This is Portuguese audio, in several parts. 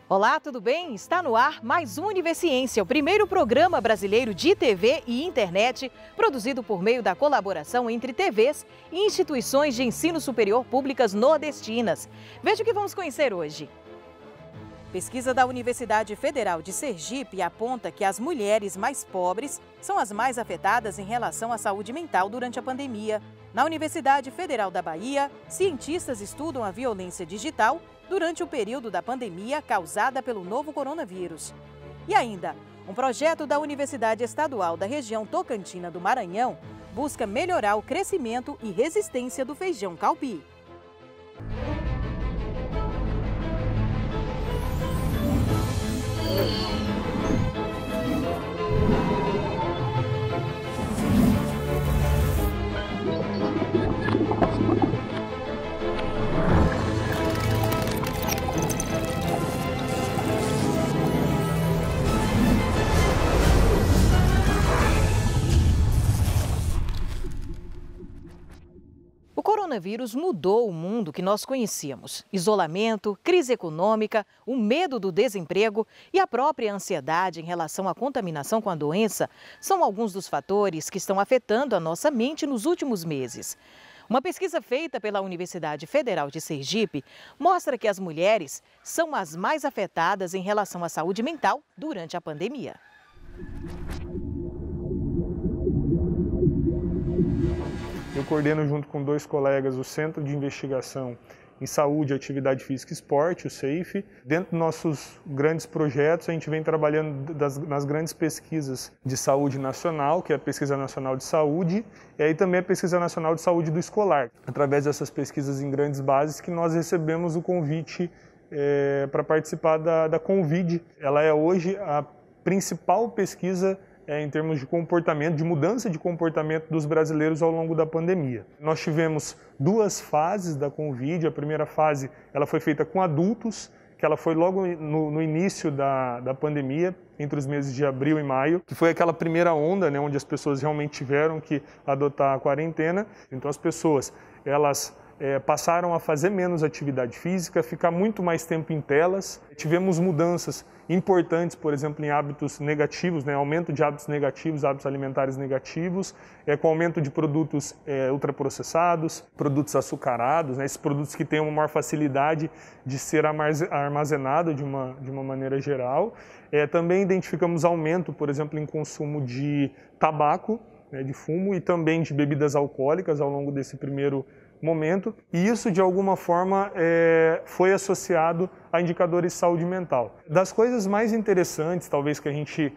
Olá, tudo bem? Está no ar mais um Universiência, o primeiro programa brasileiro de TV e internet, produzido por meio da colaboração entre TVs e instituições de ensino superior públicas nordestinas. Veja o que vamos conhecer hoje. Pesquisa da Universidade Federal de Sergipe aponta que as mulheres mais pobres são as mais afetadas em relação à saúde mental durante a pandemia. Na Universidade Federal da Bahia, cientistas estudam a violência digital durante o período da pandemia causada pelo novo coronavírus. E ainda, um projeto da Universidade Estadual da região Tocantina do Maranhão busca melhorar o crescimento e resistência do feijão calpi. O coronavírus mudou o mundo que nós conhecíamos. Isolamento, crise econômica, o medo do desemprego e a própria ansiedade em relação à contaminação com a doença são alguns dos fatores que estão afetando a nossa mente nos últimos meses. Uma pesquisa feita pela Universidade Federal de Sergipe mostra que as mulheres são as mais afetadas em relação à saúde mental durante a pandemia. Eu coordeno junto com dois colegas o Centro de Investigação em Saúde, Atividade Física e Esporte, o CEIF. Dentro dos nossos grandes projetos, a gente vem trabalhando nas grandes pesquisas de saúde nacional, que é a Pesquisa Nacional de Saúde, e aí também a Pesquisa Nacional de Saúde do Escolar. Através dessas pesquisas em grandes bases que nós recebemos o convite para participar da Convide. Ela é hoje a principal pesquisa em termos de comportamento, de mudança de comportamento dos brasileiros ao longo da pandemia. Nós tivemos duas fases da Convide. A primeira fase ela foi feita com adultos, que ela foi logo no início da pandemia, entre os meses de abril e maio, que foi aquela primeira onda, né, onde as pessoas realmente tiveram que adotar a quarentena. Então as pessoas, elas passaram a fazer menos atividade física, ficar muito mais tempo em telas. Tivemos mudanças importantes, por exemplo, em hábitos negativos, né? Aumento de hábitos negativos, hábitos alimentares negativos, com aumento de produtos ultraprocessados, produtos açucarados, né? Esses produtos que têm uma maior facilidade de ser armazenado de uma maneira geral. Também identificamos aumento, por exemplo, em consumo de tabaco, né, de fumo, e também de bebidas alcoólicas ao longo desse primeiro momento, e isso de alguma forma foi associado a indicadores de saúde mental. Das coisas mais interessantes, talvez, que a gente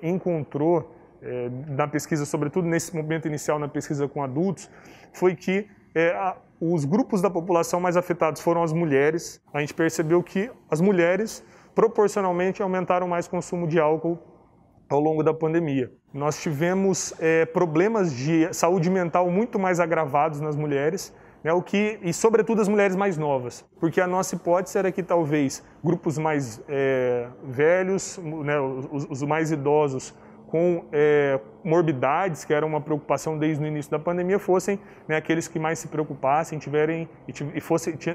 encontrou na pesquisa, sobretudo nesse momento inicial na pesquisa com adultos, foi que os grupos da população mais afetados foram as mulheres. A gente percebeu que as mulheres proporcionalmente aumentaram mais consumo de álcool ao longo da pandemia. Nós tivemos problemas de saúde mental muito mais agravados nas mulheres, né, e sobretudo as mulheres mais novas, porque a nossa hipótese era que talvez grupos mais velhos, né, os mais idosos com morbidades, que era uma preocupação desde o início da pandemia, fossem, né, aqueles que mais se preocupassem,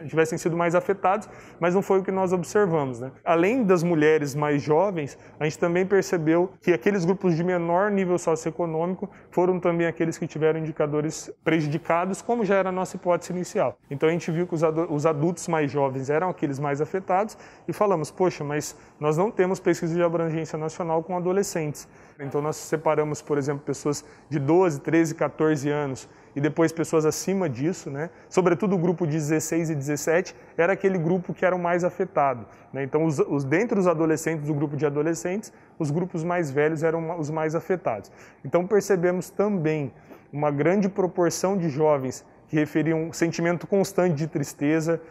tivessem sido mais afetados, mas não foi o que nós observamos, né? Além das mulheres mais jovens, a gente também percebeu que aqueles grupos de menor nível socioeconômico foram também aqueles que tiveram indicadores prejudicados, como já era a nossa hipótese inicial. Então a gente viu que os adultos mais jovens eram aqueles mais afetados e falamos, poxa, mas nós não temos pesquisa de abrangência nacional com adolescentes. Então nós separamos, por exemplo, pessoas de 12, 13, 14 anos e depois pessoas acima disso, né? Sobretudo o grupo de 16 e 17 era aquele grupo que era o mais afetado, né? Então dentre os adolescentes, do grupo de adolescentes, os grupos mais velhos eram os mais afetados. Então percebemos também uma grande proporção de jovens que referiam um sentimento constante de tristeza,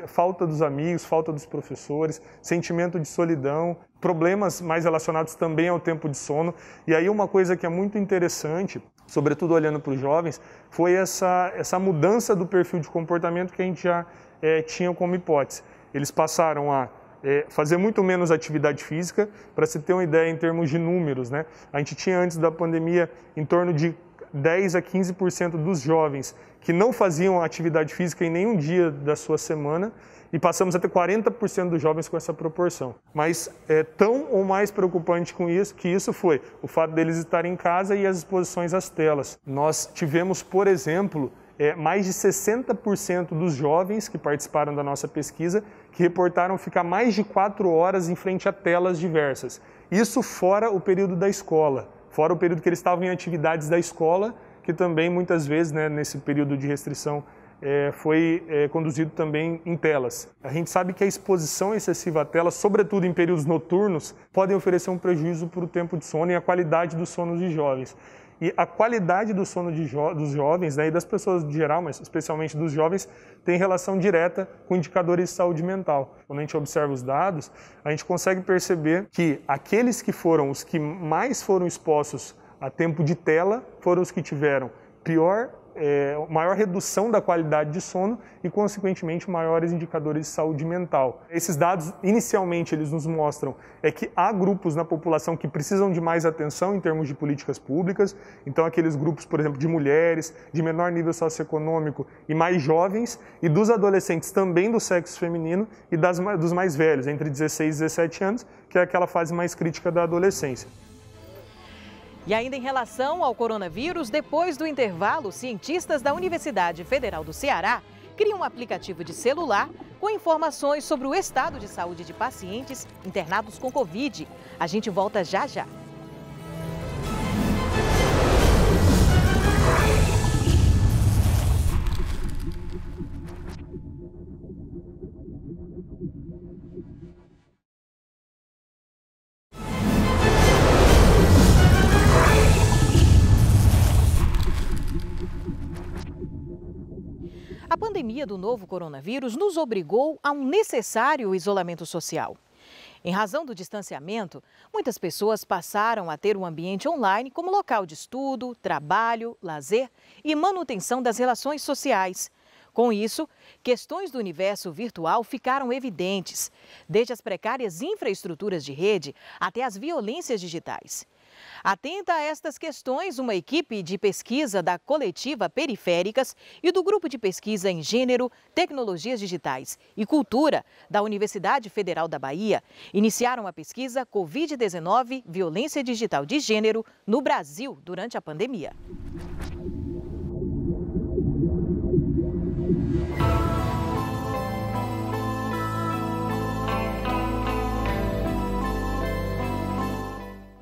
falta dos amigos, falta dos professores, sentimento de solidão, problemas mais relacionados também ao tempo de sono. E aí uma coisa que é muito interessante, sobretudo olhando para os jovens, foi essa mudança do perfil de comportamento que a gente já tinha como hipótese. Eles passaram a fazer muito menos atividade física. Para se ter uma ideia em termos de números, né? A gente tinha antes da pandemia em torno de 10 a 15% dos jovens que não faziam atividade física em nenhum dia da sua semana, e passamos a ter 40% dos jovens com essa proporção. Mas tão ou mais preocupante que isso foi o fato deles estarem em casa e as exposições às telas. Nós tivemos, por exemplo, mais de 60% dos jovens que participaram da nossa pesquisa que reportaram ficar mais de 4 horas em frente a telas diversas. Isso fora o período da escola, fora o período que eles estavam em atividades da escola, que também muitas vezes, né, nesse período de restrição, foi conduzido também em telas. A gente sabe que a exposição excessiva a telas, sobretudo em períodos noturnos, podem oferecer um prejuízo para o tempo de sono e a qualidade do sono dos jovens. E a qualidade do sono dos jovens, né, e das pessoas em geral, mas especialmente dos jovens, tem relação direta com indicadores de saúde mental. Quando a gente observa os dados, a gente consegue perceber que aqueles que foram os que mais foram expostos a tempo de tela foram os que tiveram maior redução da qualidade de sono e, consequentemente, maiores indicadores de saúde mental. Esses dados, inicialmente, eles nos mostram que há grupos na população que precisam de mais atenção em termos de políticas públicas. Então, aqueles grupos, por exemplo, de mulheres, de menor nível socioeconômico e mais jovens, e dos adolescentes também do sexo feminino e dos mais velhos, entre 16 e 17 anos, que é aquela fase mais crítica da adolescência. E ainda em relação ao coronavírus, depois do intervalo, cientistas da Universidade Federal do Ceará criam um aplicativo de celular com informações sobre o estado de saúde de pacientes internados com Covid. A gente volta já já. A pandemia do novo coronavírus nos obrigou a um necessário isolamento social. Em razão do distanciamento, muitas pessoas passaram a ter um ambiente online como local de estudo, trabalho, lazer e manutenção das relações sociais. Com isso, questões do universo virtual ficaram evidentes, desde as precárias infraestruturas de rede até as violências digitais. Atenta a estas questões, uma equipe de pesquisa da coletiva Periféricas e do Grupo de Pesquisa em Gênero, Tecnologias Digitais e Cultura da Universidade Federal da Bahia iniciaram a pesquisa Covid-19, Violência Digital de Gênero no Brasil durante a pandemia.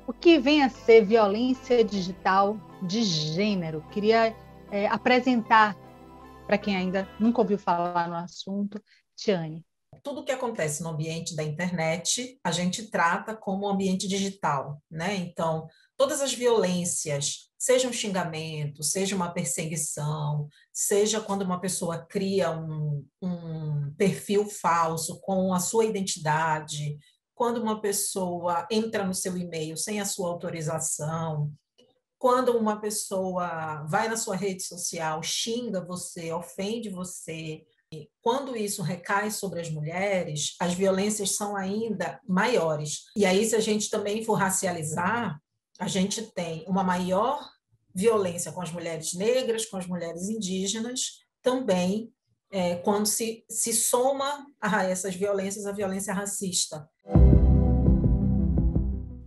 O que vem a ser violência digital de gênero? Queria apresentar para quem ainda nunca ouviu falar no assunto, Tiane. Tudo que acontece no ambiente da internet, a gente trata como ambiente digital, né? Então, todas as violências, seja um xingamento, seja uma perseguição, seja quando uma pessoa cria um perfil falso com a sua identidade, quando uma pessoa entra no seu e-mail sem a sua autorização, quando uma pessoa vai na sua rede social, xinga você, ofende você, quando isso recai sobre as mulheres, as violências são ainda maiores. E aí, se a gente também for racializar, a gente tem uma maior violência com as mulheres negras, com as mulheres indígenas, também quando se soma a essas violências a violência racista.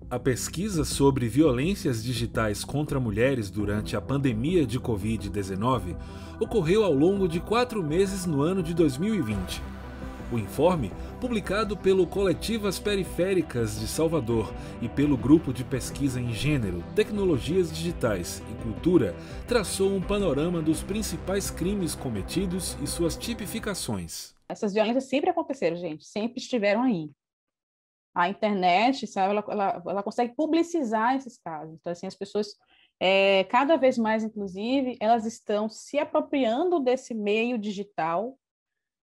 A pesquisa sobre violências digitais contra mulheres durante a pandemia de Covid-19 ocorreu ao longo de 4 meses no ano de 2020. O informe, publicado pelo Coletivas Periféricas de Salvador e pelo Grupo de Pesquisa em Gênero, Tecnologias Digitais e Cultura, traçou um panorama dos principais crimes cometidos e suas tipificações. Essas violências sempre aconteceram, gente, sempre estiveram aí. A internet, sabe, ela consegue publicizar esses casos. Então, assim, as pessoas, cada vez mais, inclusive, elas estão se apropriando desse meio digital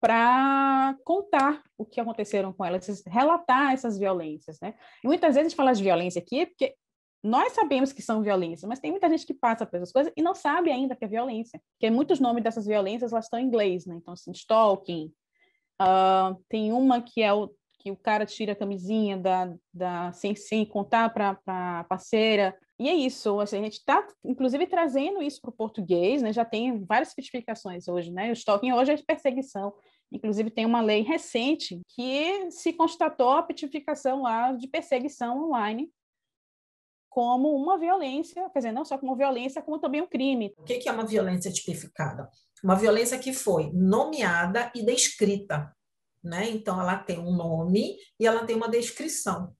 para contar o que aconteceram com elas, relatar essas violências, né? E muitas vezes a gente fala de violência aqui porque nós sabemos que são violências, mas tem muita gente que passa por essas coisas e não sabe ainda que é violência, porque muitos nomes dessas violências elas estão em inglês, né? Então, assim, stalking, tem uma que é o que o cara tira a camisinha sem contar para a parceira. E é isso, assim, a gente está, inclusive, trazendo isso para o português, né? Já tem várias tipificações hoje, né? O stalking hoje é de perseguição. Inclusive, tem uma lei recente que se constatou a tipificação lá de perseguição online como uma violência, quer dizer, não só como violência, como também um crime. O que é uma violência tipificada? Uma violência que foi nomeada e descrita, né? Então, ela tem um nome e ela tem uma descrição.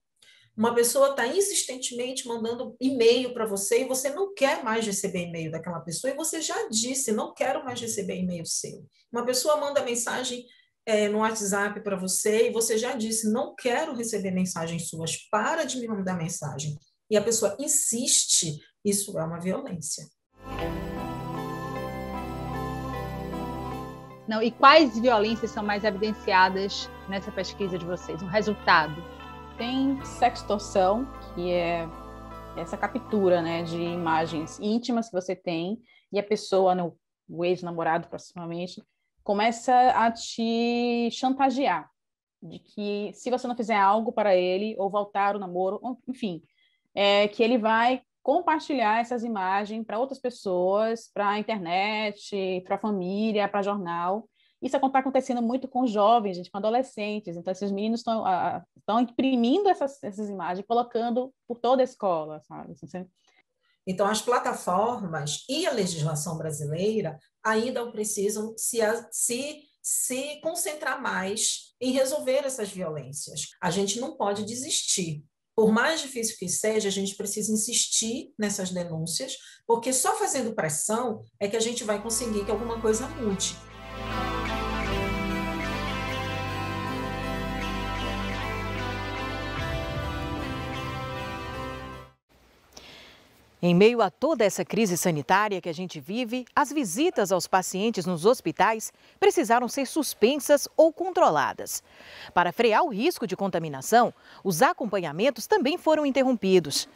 Uma pessoa está insistentemente mandando e-mail para você e você não quer mais receber e-mail daquela pessoa e você já disse, não quero mais receber e-mail seu. Uma pessoa manda mensagem no WhatsApp para você e você já disse, não quero receber mensagens suas, para de me mandar mensagem. E a pessoa insiste, isso é uma violência. Não, e quais violências são mais evidenciadas nessa pesquisa de vocês? Um resultado? Tem sextorção, que é essa captura, né, de imagens íntimas que você tem, e a pessoa, o ex-namorado, proximamente, começa a te chantagear, de que se você não fizer algo para ele, ou voltar o namoro, enfim, que ele vai compartilhar essas imagens para outras pessoas, para a internet, para a família, para jornal. Isso está acontecendo muito com jovens, gente, com adolescentes. Então, esses meninos estão imprimindo essas imagens, colocando por toda a escola, sabe? Então, as plataformas e a legislação brasileira ainda precisam se concentrar mais em resolver essas violências. A gente não pode desistir. Por mais difícil que seja, a gente precisa insistir nessas denúncias, porque só fazendo pressão é que a gente vai conseguir que alguma coisa mude. Em meio a toda essa crise sanitária que a gente vive, as visitas aos pacientes nos hospitais precisaram ser suspensas ou controladas. Para frear o risco de contaminação, os acompanhamentos também foram interrompidos.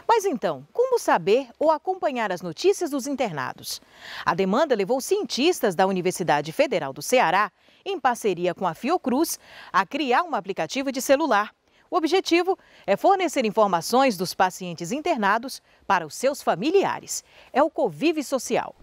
Mas então, como saber ou acompanhar as notícias dos internados? A demanda levou cientistas da Universidade Federal do Ceará, em parceria com a Fiocruz, a criar um aplicativo de celular. O objetivo é fornecer informações dos pacientes internados para os seus familiares. É o Convive Social.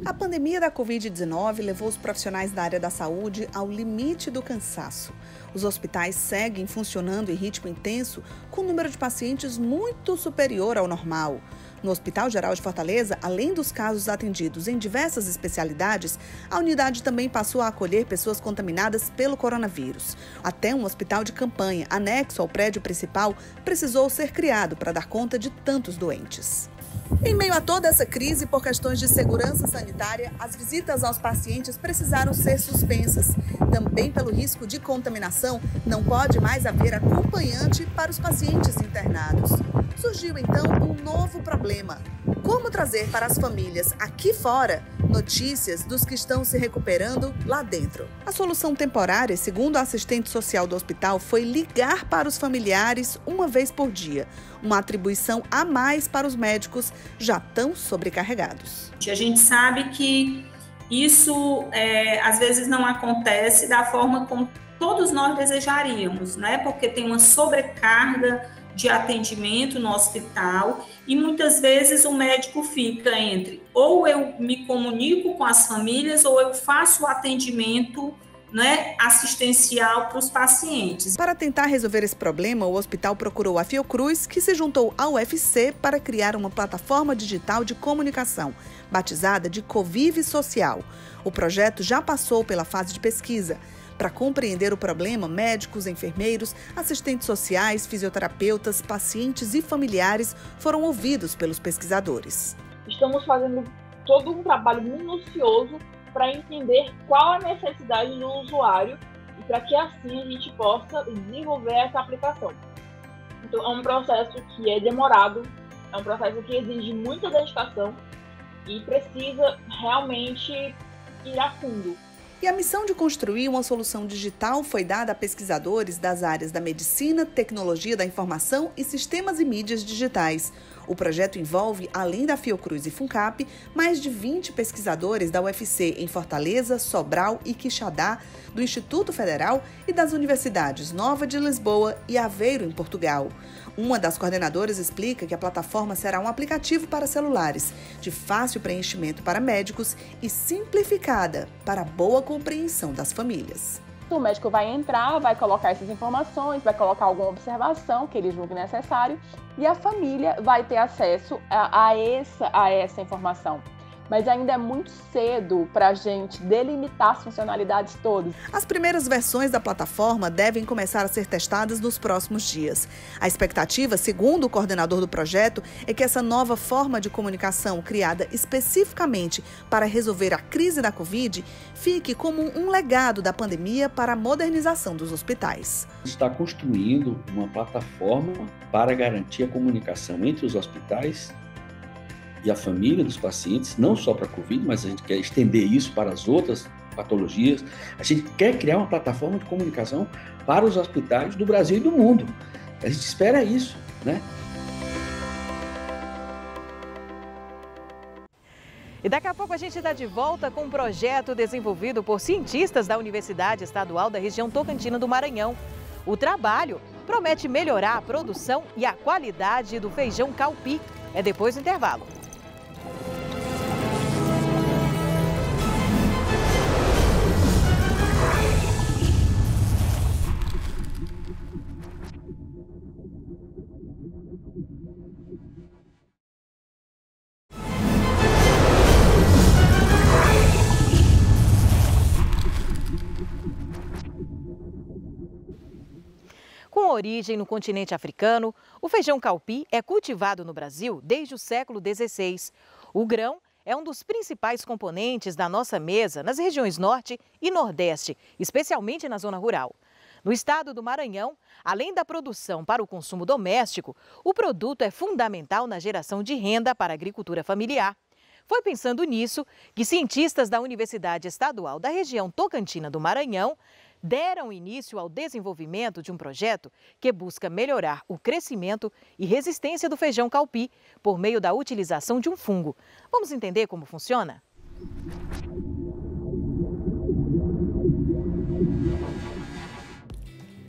A pandemia da Covid-19 levou os profissionais da área da saúde ao limite do cansaço. Os hospitais seguem funcionando em ritmo intenso, com um número de pacientes muito superior ao normal. No Hospital Geral de Fortaleza, além dos casos atendidos em diversas especialidades, a unidade também passou a acolher pessoas contaminadas pelo coronavírus. Até um hospital de campanha, anexo ao prédio principal, precisou ser criado para dar conta de tantos doentes. Em meio a toda essa crise, por questões de segurança sanitária, as visitas aos pacientes precisaram ser suspensas. Também pelo risco de contaminação, não pode mais haver acompanhante para os pacientes internados. Surgiu então um novo problema: como trazer para as famílias aqui fora notícias dos que estão se recuperando lá dentro. A solução temporária, segundo a assistente social do hospital, foi ligar para os familiares uma vez por dia, uma atribuição a mais para os médicos já tão sobrecarregados. A gente sabe que isso às vezes não acontece da forma como todos nós desejaríamos, né? Porque tem uma sobrecarga de atendimento no hospital e muitas vezes o médico fica entre ou eu me comunico com as famílias ou eu faço o atendimento, né, assistencial para os pacientes. Para tentar resolver esse problema, o hospital procurou a Fiocruz, que se juntou ao UFC para criar uma plataforma digital de comunicação, batizada de Convive Social. O projeto já passou pela fase de pesquisa. Para compreender o problema, médicos, enfermeiros, assistentes sociais, fisioterapeutas, pacientes e familiares foram ouvidos pelos pesquisadores. Estamos fazendo todo um trabalho minucioso para entender qual a necessidade do usuário e para que assim a gente possa desenvolver essa aplicação. Então é um processo que é demorado, é um processo que exige muita dedicação e precisa realmente ir a fundo. E a missão de construir uma solução digital foi dada a pesquisadores das áreas da medicina, tecnologia da informação e sistemas e mídias digitais. O projeto envolve, além da Fiocruz e Funcap, mais de 20 pesquisadores da UFC em Fortaleza, Sobral e Quixadá, do Instituto Federal e das universidades Nova de Lisboa e Aveiro, em Portugal. Uma das coordenadoras explica que a plataforma será um aplicativo para celulares, de fácil preenchimento para médicos e simplificada para a boa compreensão das famílias. O médico vai entrar, vai colocar essas informações, vai colocar alguma observação que ele julgue necessário e a família vai ter acesso a essa informação. Mas ainda é muito cedo para a gente delimitar as funcionalidades todas. As primeiras versões da plataforma devem começar a ser testadas nos próximos dias. A expectativa, segundo o coordenador do projeto, é que essa nova forma de comunicação, criada especificamente para resolver a crise da Covid, fique como um legado da pandemia para a modernização dos hospitais. Está construindo uma plataforma para garantir a comunicação entre os hospitais e a família dos pacientes, não só para a Covid, mas a gente quer estender isso para as outras patologias. A gente quer criar uma plataforma de comunicação para os hospitais do Brasil e do mundo. A gente espera isso, né? E daqui a pouco a gente está de volta com um projeto desenvolvido por cientistas da Universidade Estadual da região Tocantina do Maranhão. O trabalho promete melhorar a produção e a qualidade do feijão calpi. É depois do intervalo. Com origem no continente africano, o feijão calpi é cultivado no Brasil desde o século XVI. O grão é um dos principais componentes da nossa mesa nas regiões Norte e Nordeste, especialmente na zona rural. No estado do Maranhão, além da produção para o consumo doméstico, o produto é fundamental na geração de renda para a agricultura familiar. Foi pensando nisso que cientistas da Universidade Estadual da região Tocantina do Maranhão deram início ao desenvolvimento de um projeto que busca melhorar o crescimento e resistência do feijão calpi por meio da utilização de um fungo. Vamos entender como funciona?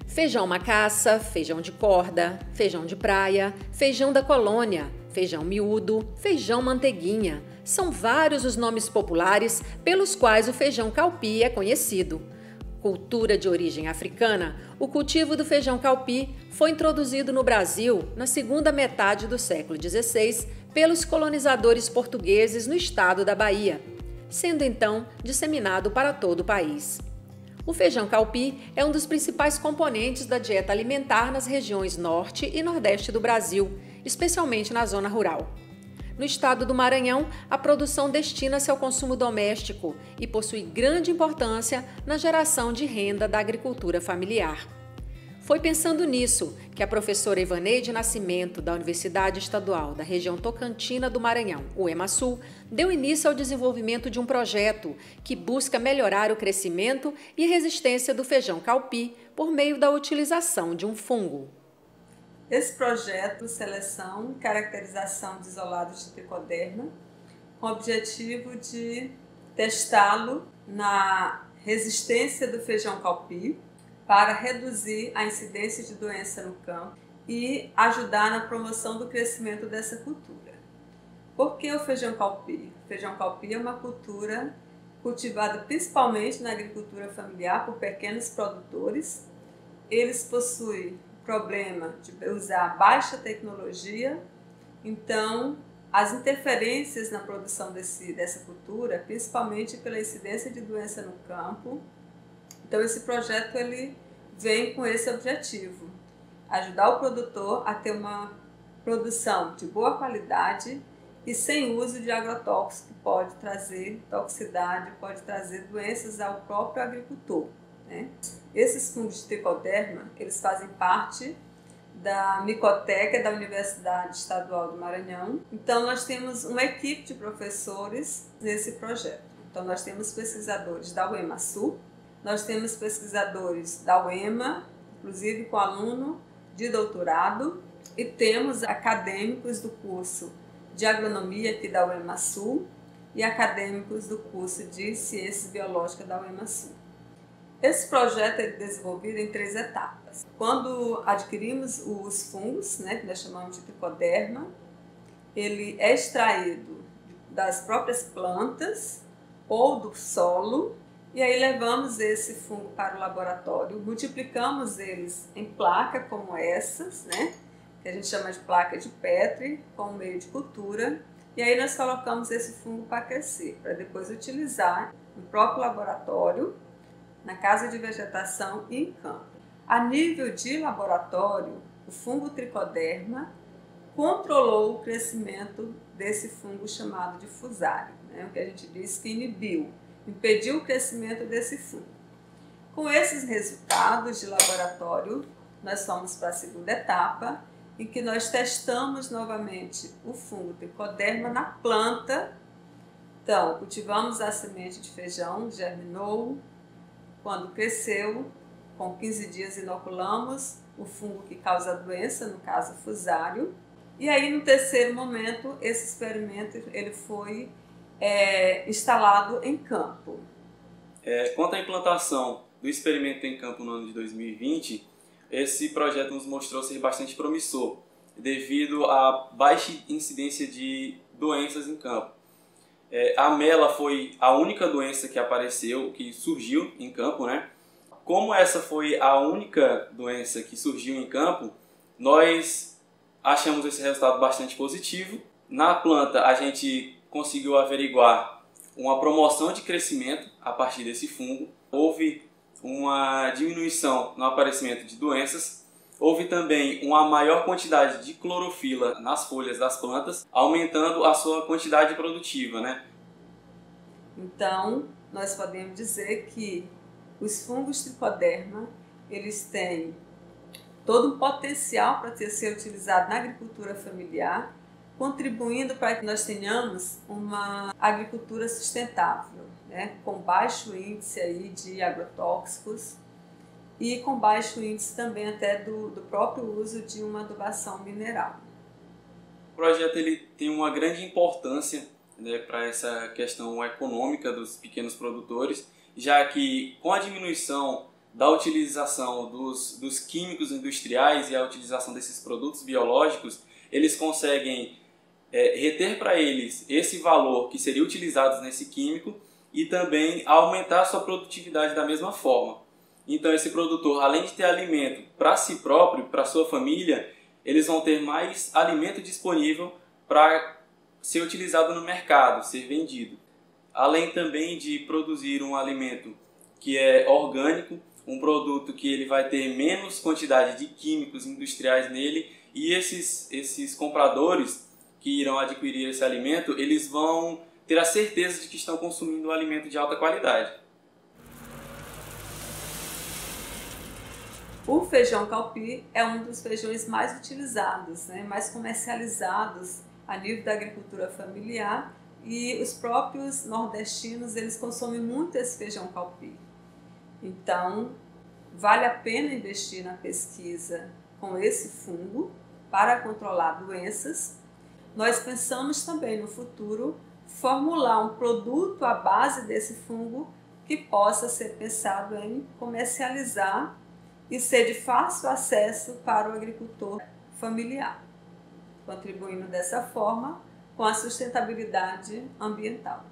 Feijão macaça, feijão de corda, feijão de praia, feijão da colônia, feijão miúdo, feijão manteiguinha. São vários os nomes populares pelos quais o feijão calpi é conhecido. Cultura de origem africana, o cultivo do feijão calpi foi introduzido no Brasil na segunda metade do século XVI pelos colonizadores portugueses no estado da Bahia, sendo então disseminado para todo o país. O feijão calpi é um dos principais componentes da dieta alimentar nas regiões Norte e Nordeste do Brasil, especialmente na zona rural. No estado do Maranhão, a produção destina-se ao consumo doméstico e possui grande importância na geração de renda da agricultura familiar. Foi pensando nisso que a professora Ivaneide Nascimento, da Universidade Estadual da região Tocantina do Maranhão, o EMASul, deu início ao desenvolvimento de um projeto que busca melhorar o crescimento e resistência do feijão calpi por meio da utilização de um fungo. Esse projeto de seleção e caracterização de isolados de tricoderma, com o objetivo de testá-lo na resistência do feijão calpi para reduzir a incidência de doença no campo e ajudar na promoção do crescimento dessa cultura. Por que o feijão calpi? O feijão calpi é uma cultura cultivada principalmente na agricultura familiar por pequenos produtores. Eles possuem problema de usar baixa tecnologia, então as interferências na produção dessa cultura, principalmente pela incidência de doença no campo. Então esse projeto ele vem com esse objetivo, ajudar o produtor a ter uma produção de boa qualidade e sem uso de agrotóxico, que pode trazer toxicidade, pode trazer doenças ao próprio agricultor, né? Esses fungos de tricoderma, eles fazem parte da micoteca da Universidade Estadual do Maranhão. Então nós temos uma equipe de professores nesse projeto. Então nós temos pesquisadores da UEMASul, nós temos pesquisadores da UEMA, inclusive com aluno de doutorado, e temos acadêmicos do curso de agronomia aqui da UEMASul e acadêmicos do curso de ciências biológicas da UEMASul. Esse projeto é desenvolvido em 3 etapas. Quando adquirimos os fungos, né, que nós chamamos de tricoderma, ele é extraído das próprias plantas ou do solo, e aí levamos esse fungo para o laboratório, multiplicamos eles em placa como essas, né, que a gente chama de placa de Petri, com meio de cultura, e aí nós colocamos esse fungo para crescer, para depois utilizar no próprio laboratório, na casa de vegetação e em campo. A nível de laboratório, o fungo tricoderma controlou o crescimento desse fungo chamado de fusário, né? O que a gente diz que impediu o crescimento desse fungo. Com esses resultados de laboratório, nós fomos para a segunda etapa, em que nós testamos novamente o fungo tricoderma na planta. Então, cultivamos a semente de feijão, germinou. Quando cresceu, com 15 dias inoculamos o fungo que causa a doença, no caso fusário. E aí, no terceiro momento, esse experimento ele foi instalado em campo. Quanto à implantação do experimento em campo no ano de 2020, esse projeto nos mostrou ser bastante promissor, devido à baixa incidência de doenças em campo. A mela foi a única doença que apareceu, que surgiu em campo, né? Como essa foi a única doença que surgiu em campo, nós achamos esse resultado bastante positivo. Na planta, a gente conseguiu averiguar uma promoção de crescimento a partir desse fungo. Houve uma diminuição no aparecimento de doenças. Houve também uma maior quantidade de clorofila nas folhas das plantas, aumentando a sua quantidade produtiva, né? Então, nós podemos dizer que os fungos tricoderma, eles têm todo um potencial para ser utilizado na agricultura familiar, contribuindo para que nós tenhamos uma agricultura sustentável, né? Com baixo índice aí de agrotóxicos, e com baixo índice também até do próprio uso de uma adubação mineral. O projeto ele tem uma grande importância, né, para essa questão econômica dos pequenos produtores, já que com a diminuição da utilização dos químicos industriais e a utilização desses produtos biológicos, eles conseguem reter para eles esse valor que seria utilizado nesse químico e também aumentar a sua produtividade da mesma forma. Então esse produtor, além de ter alimento para si próprio, para sua família, eles vão ter mais alimento disponível para ser utilizado no mercado, ser vendido. Além também de produzir um alimento que é orgânico, um produto que ele vai ter menos quantidade de químicos industriais nele, e esses compradores que irão adquirir esse alimento, eles vão ter a certeza de que estão consumindo um alimento de alta qualidade. O feijão calpi é um dos feijões mais utilizados, né, mais comercializados a nível da agricultura familiar, e os próprios nordestinos eles consomem muito esse feijão calpi. Então, vale a pena investir na pesquisa com esse fungo para controlar doenças. Nós pensamos também no futuro formular um produto à base desse fungo que possa ser pensado em comercializar e ser de fácil acesso para o agricultor familiar, contribuindo dessa forma com a sustentabilidade ambiental.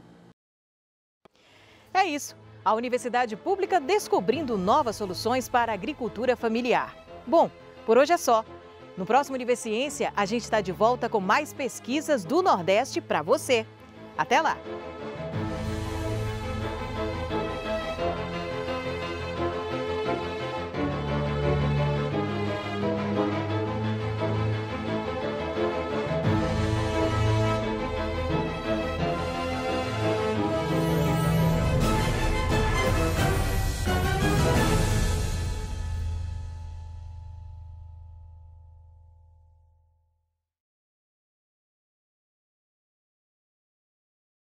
É isso. A Universidade Pública descobrindo novas soluções para a agricultura familiar. Bom, por hoje é só. No próximo Universiência, a gente está de volta com mais pesquisas do Nordeste para você. Até lá!